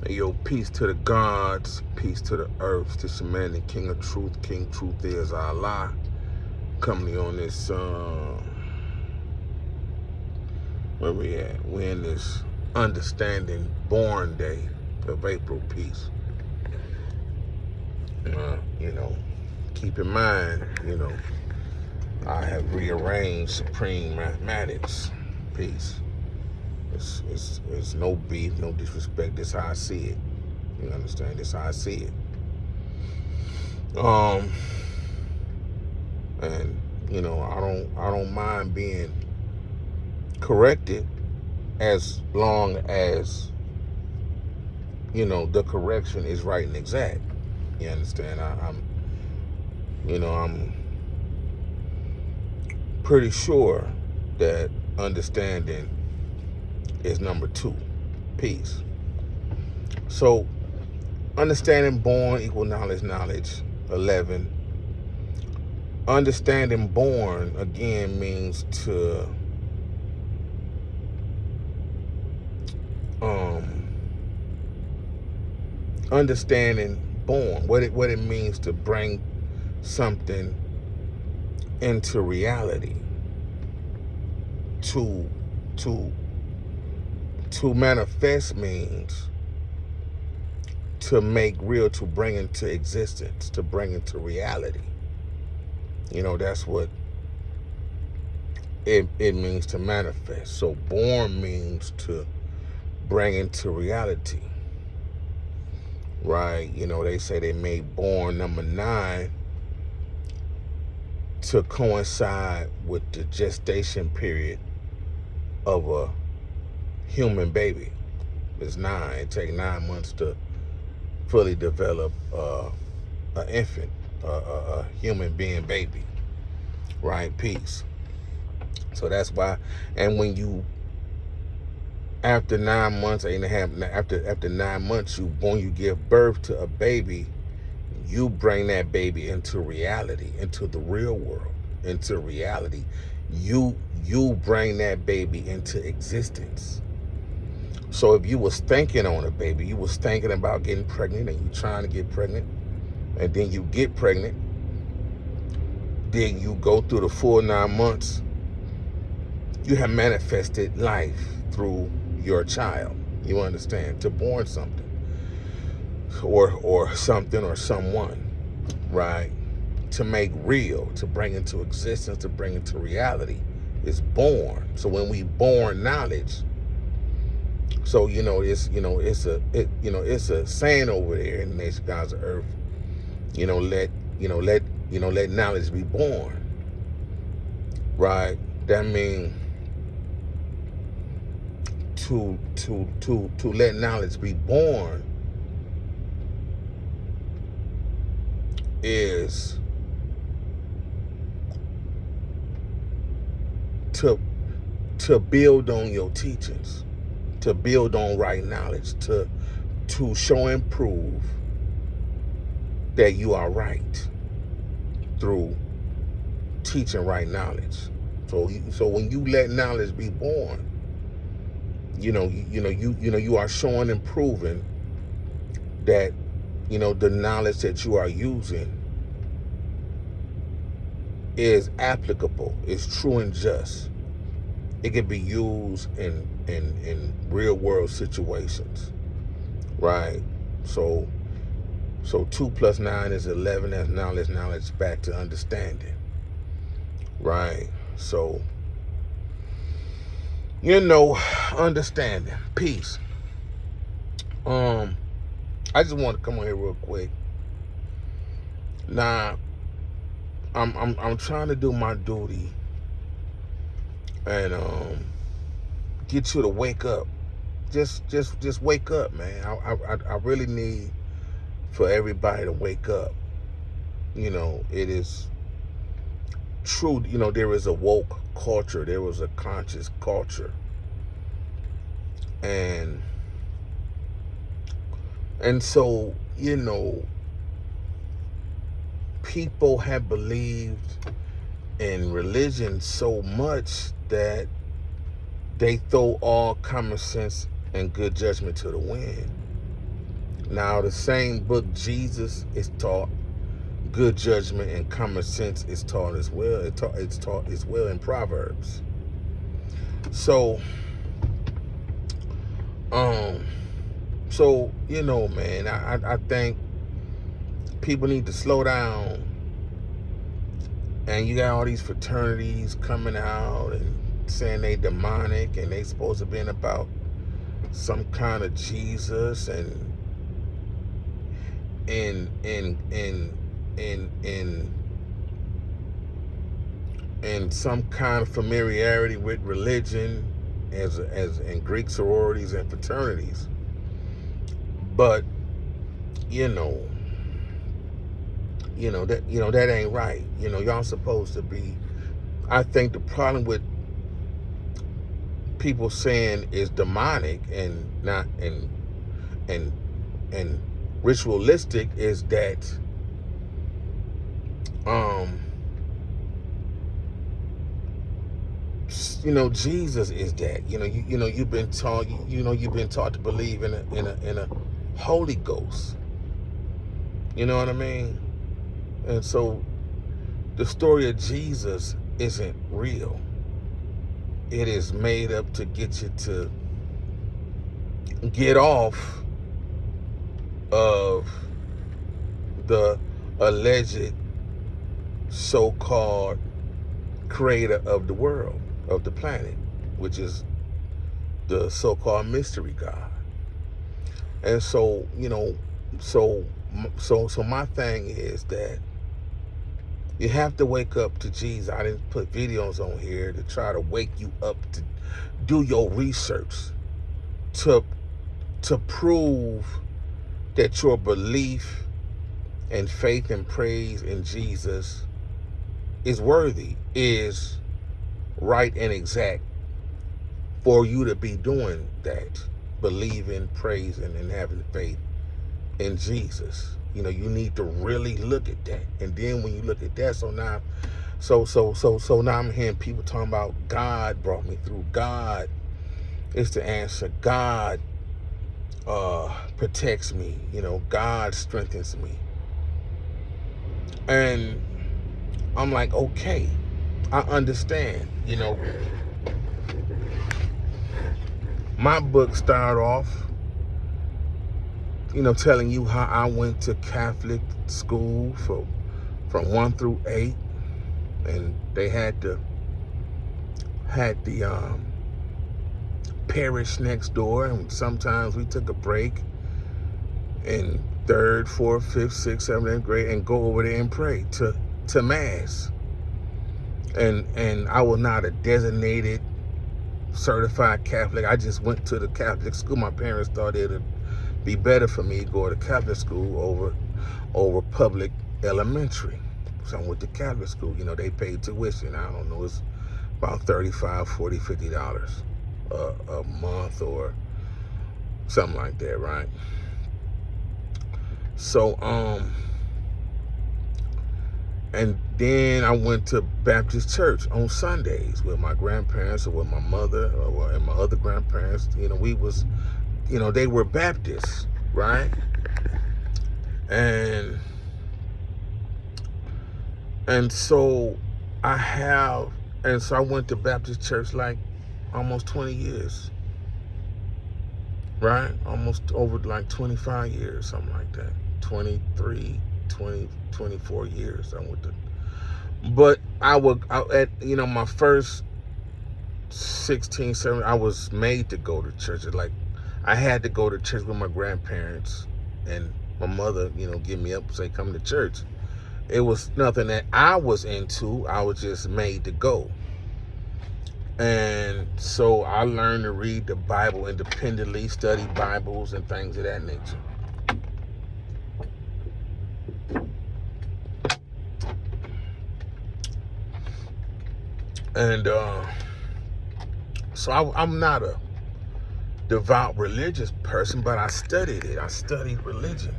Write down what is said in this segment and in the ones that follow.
Hey, yo, peace to the gods, peace to the earth, to the man, the king of truth. King truth is Allah. Coming to you on this, where we at? We're in this understanding born day of April peace. You know, keep in mind, I have rearranged supreme mathematics. Peace. It's no beef, no disrespect. This how I see it. You understand? This how I see it. And I don't mind being corrected as long as the correction is right and exact. You understand? I'm pretty sure that understanding is number 2. Peace. So understanding born equal knowledge. 11. Understanding born again means to understanding born, what it means to bring something into reality, to manifest means to make real, to bring into existence, to bring into reality. That's what it means to manifest. So born means to bring into reality. Right? They say they made born number 9 to coincide with the gestation period of a human baby. It's 9. It takes 9 months to fully develop an infant, a human being baby. Right? Peace. So that's why. And when you, after 9 months, 8.5, after 9 months, you give birth to a baby, you bring that baby into reality, into the real world, into reality. You bring that baby into existence. So if you was thinking on a baby, you was thinking about getting pregnant, and you trying to get pregnant, and then you get pregnant, then you go through the full 9 months, you have manifested life through your child. You understand? To born something, or something, or someone, right? To make real, to bring into existence, to bring into reality, is born. So when we born knowledge, so it's a saying over there in the nation gods of earth. Let knowledge be born. Right? That means to let knowledge be born is to build on your teachings, to build on right knowledge, to show and prove that you are right through teaching right knowledge. So when you let knowledge be born, you are showing and proving that the knowledge that you are using is applicable, is true and just. It can be used in real world situations, right? So 2 plus 9 is 11. That's knowledge back to understanding, right? So understanding, peace. I just want to come on here real quick. Now, I'm trying to do my duty and get you to wake up. Just wake up, man. I really need for everybody to wake up. It is true. There is a woke culture. There was a conscious culture, and so people have believed in religion so much that they throw all common sense and good judgment to the wind. Now, the same book, Jesus, is taught. Good judgment and common sense is taught as well. It's taught as well in Proverbs. So, man, I think people need to slow down. And you got all these fraternities coming out and saying they demonic and they supposed to be about some kind of Jesus and some kind of familiarity with religion as in Greek sororities and fraternities. But that ain't right. Y'all supposed to be. I think the problem with people saying is demonic and not and ritualistic is that Jesus is that. You've been taught you've been taught to believe in a Holy Ghost. You know what I mean? And so the story of Jesus isn't real. It is made up to get you to get off of the alleged so-called creator of the world, of the planet, which is the so-called mystery God. And so, so my thing is that you have to wake up to Jesus. I didn't put videos on here to try to wake you up to do your research, to prove that your belief and faith and praise in Jesus is worthy, is right and exact for you to be doing that, believing, praising, and having faith in Jesus. You need to really look at that. And then when you look at that, so now I'm hearing people talking about God brought me through. God is the answer. God protects me. God strengthens me. And I'm like, okay, I understand. My book started off, telling you how I went to Catholic school from 1 through 8, and they had the parish next door, and sometimes we took a break in 3rd, 4th, 5th, 6th, 7th, 8th grade and go over there and pray to Mass. And I was not a designated certified Catholic. I just went to the Catholic school. My parents thought it'd be better for me to go to Catholic school over public elementary. So I went to Catholic school. They paid tuition. I don't know, it's about $35, $40, $50 a month or something like that, right? So and then I went to Baptist church on Sundays with my grandparents or with my mother and my other grandparents. We was, they were Baptists, right? And so I went to Baptist church like almost 20 years, right? Almost over like 25 years, something like that. 24 years I went to. But my first 16, 17, I was made to go to church. Like, I had to go to church with my grandparents and my mother, get me up and say, come to church. It was nothing that I was into. I was just made to go. And so I learned to read the Bible independently, study Bibles and things of that nature. And so I'm not a devout religious person, but I studied it. I studied religion.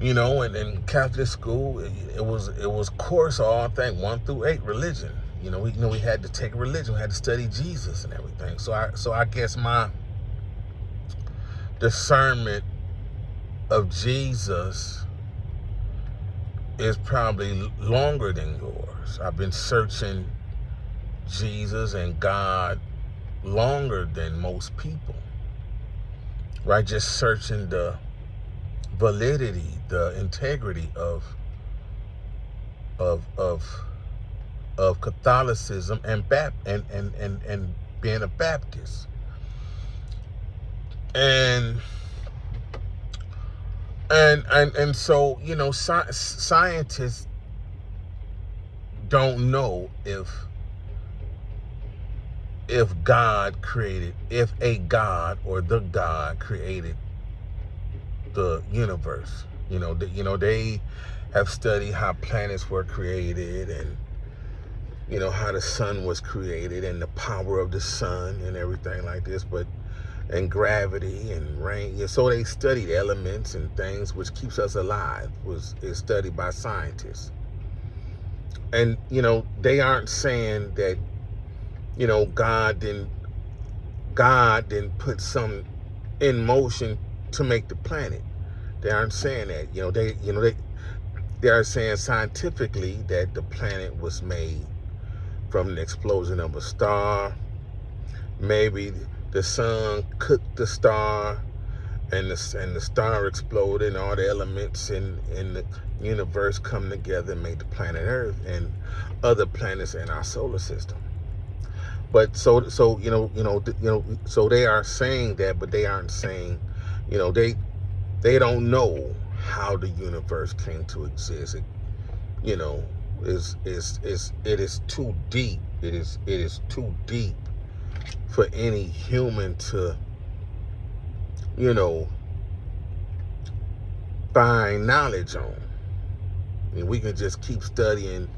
And in Catholic school, it was course all, I think, 1 through 8 religion. We had to take religion. We had to study Jesus and everything. So I guess my discernment of Jesus is probably longer than yours. I've been searching Jesus and God longer than most people, right? Just searching the validity, the integrity of Catholicism and being a Baptist. And so, you know, scientists don't know if God created, if a God or the God created the universe. You know, they have studied how planets were created, and you know how the sun was created, and the power of the sun and everything like this, and gravity and rain. So they studied elements and things which keeps us alive. Is studied by scientists. And you know, they aren't saying that, you know, God didn't put some in motion to make the planet. They aren't saying that. They are saying scientifically that the planet was made from the explosion of a star. Maybe the sun cooked the star, and the star exploded, and all the elements in the universe come together and make the planet Earth and other planets in our solar system. But so so they are saying that, but they aren't saying, you know, they don't know how the universe came to exist. You know, it is too deep. It is too deep for any human to, you know, find knowledge on. I mean, we can just keep studying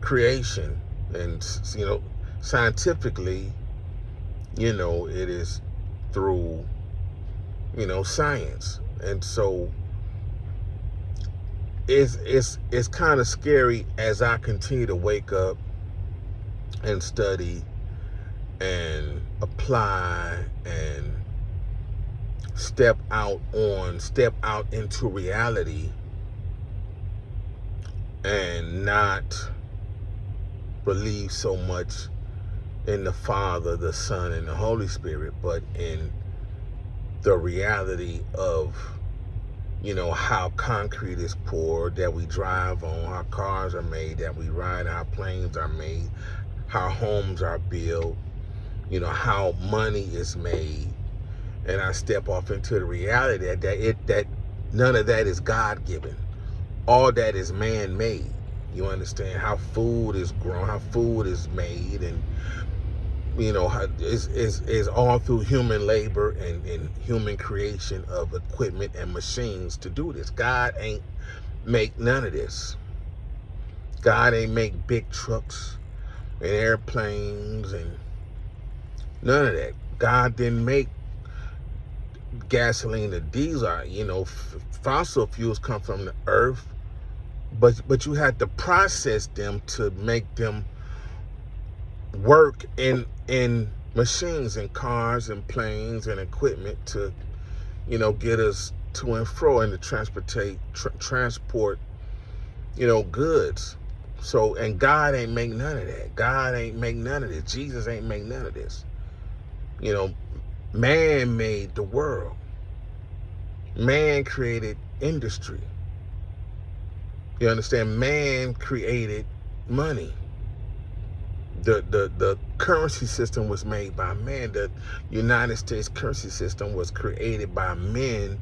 creation, and you know, scientifically, you know, it is through, you know, science. And so it's kind of scary as I continue to wake up and study and apply and step out into reality, and not believe so much in the Father, the Son, and the Holy Spirit, but in the reality of, you know, how concrete is poured, that we drive on, how cars are made, that we ride, how planes are made, how homes are built, you know, how money is made. And I step off into the reality that none of that is God-given. All that is man-made. You understand how food is grown, how food is made, and you know, is all through human labor and human creation of equipment and machines to do this. God ain't make none of this. God ain't make big trucks and airplanes and none of that. God didn't make gasoline or diesel. You know, fossil fuels come from the earth, but you had to process them to make them work in machines and cars and planes and equipment to, you know, get us to and fro and to transport, you know, goods. So, and God ain't make none of that. God ain't make none of this. Jesus ain't make none of this. You know, man made the world. Man created industry. You understand? Man created money. The currency system was made by man. The United States currency system was created by men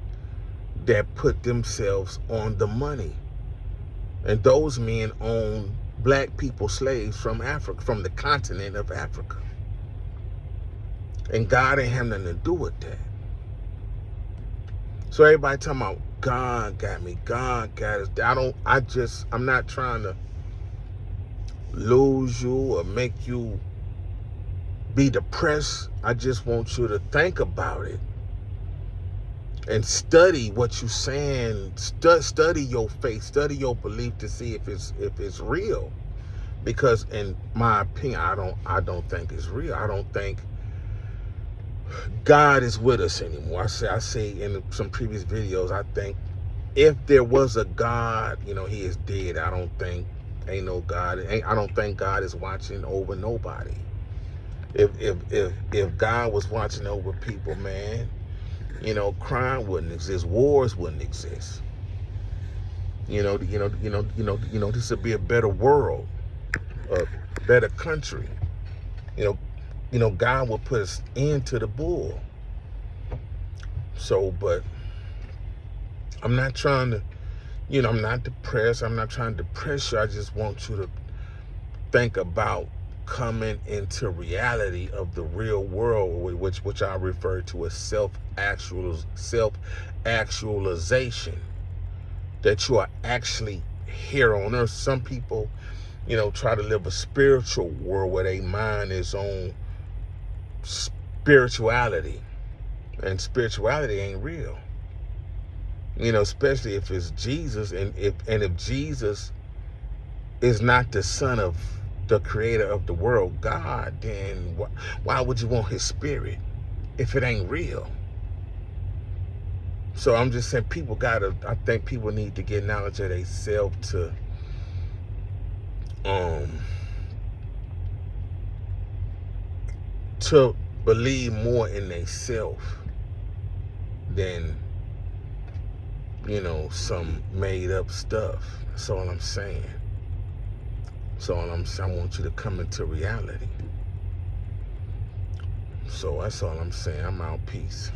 that put themselves on the money. And those men owned black people slaves from Africa, from the continent of Africa. And God ain't have nothing to do with that. So everybody talking about God got me, God got us. I'm not trying to lose you or make you be depressed. I just want you to think about it and study what you're saying. Study your faith, study your belief to see if it's real. Because in my opinion, I don't think it's real. I don't think God is with us anymore. I say in some previous videos, I think if there was a God, he is dead. I don't think ain't no God. I don't think God is watching over nobody. If God was watching over people, man, crime wouldn't exist, wars wouldn't exist. This would be a better world, a better country. God will put us into the bull. So, but I'm not trying to, I'm not depressed. I'm not trying to depress you. I just want you to think about coming into reality of the real world, which I refer to as self-actualization. That you are actually here on earth. Some people, try to live a spiritual world where their mind is on spirituality. And spirituality ain't real. Especially if it's Jesus, and if Jesus is not the son of the creator of the world, God, then why would you want his spirit if it ain't real? So I'm just saying, I think people need to get knowledge of themselves to believe more in themselves than some made up stuff. That's all I'm saying. So I want you to come into reality. So that's all I'm saying. I'm out. Peace.